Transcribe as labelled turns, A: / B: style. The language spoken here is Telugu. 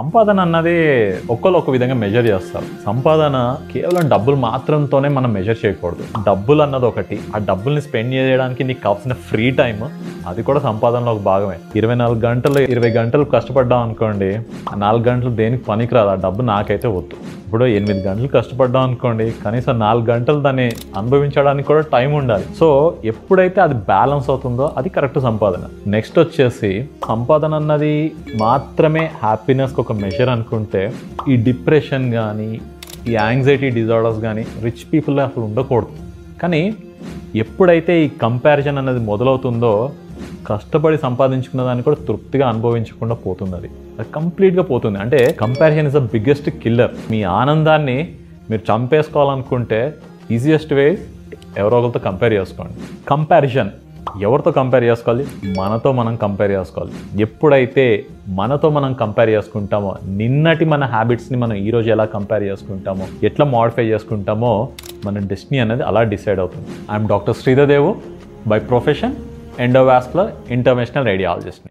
A: సంపాదన అన్నది ఒక్కరు ఒక విధంగా మెజర్ చేస్తారు. సంపాదన కేవలం డబ్బులు మాత్రంతోనే మనం మెజర్ చేయకూడదు. డబ్బులు అన్నది ఒకటి, ఆ డబ్బుల్ని స్పెండ్ చేయడానికి నీకు కావాల్సిన ఫ్రీ టైం అది కూడా సంపాదనలో ఒక భాగమే. 24 గంటలు 20 గంటలు కష్టపడ్డాం అనుకోండి, ఆ 4 గంటలు దేనికి పనికిరాదు. ఆ డబ్బు నాకైతే వద్దు. ఇప్పుడు 8 గంటలు కష్టపడ్డాం అనుకోండి, కనీసం 4 గంటలు దాన్ని అనుభవించడానికి కూడా టైం ఉండాలి. సో ఎప్పుడైతే అది బ్యాలెన్స్ అవుతుందో అది కరెక్ట్ సంపాదన. నెక్స్ట్ వచ్చేసి సంపాదన అన్నది మాత్రమే హ్యాపీనెస్కి ఒక మెజర్ అనుకుంటే ఈ డిప్రెషన్ కానీ ఈ యాంగ్జైటీ డిజార్డర్స్ కానీ రిచ్ పీపుల్ అసలు ఉండకూడదు. కానీ ఎప్పుడైతే ఈ కంపారిజన్ అన్నది మొదలవుతుందో కష్టపడి సంపాదించుకున్న దాన్ని కూడా తృప్తిగా అనుభవించకుండా పోతుంది. అది కంప్లీట్గా పోతుంది. అంటే comparison is the biggest killer. మీ ఆనందాన్ని మీరు చంపేసుకోవాలనుకుంటే ఈజియెస్ట్ వే ఎవరో ఒకరితో కంపేర్ చేసుకోండి. కంపారిజన్ ఎవరితో కంపేర్ చేసుకోవాలి? మనతో మనం కంపేర్ చేసుకోవాలి. ఎప్పుడైతే మనతో మనం కంపేర్ చేసుకుంటామో, నిన్నటి మన హ్యాబిట్స్ని మనం ఈరోజు ఎలా కంపేర్ చేసుకుంటామో, ఎట్లా మోడిఫై చేసుకుంటామో మన డెస్టినీ అనేది అలా డిసైడ్ అవుతుంది. ఐఎమ్ డాక్టర్ శ్రీధర్ దేవు, బై ప్రొఫెషన్ ఎండోవాస్కులర్ ఇంటర్వెన్షనల్ రేడియాలజిస్ట్ని.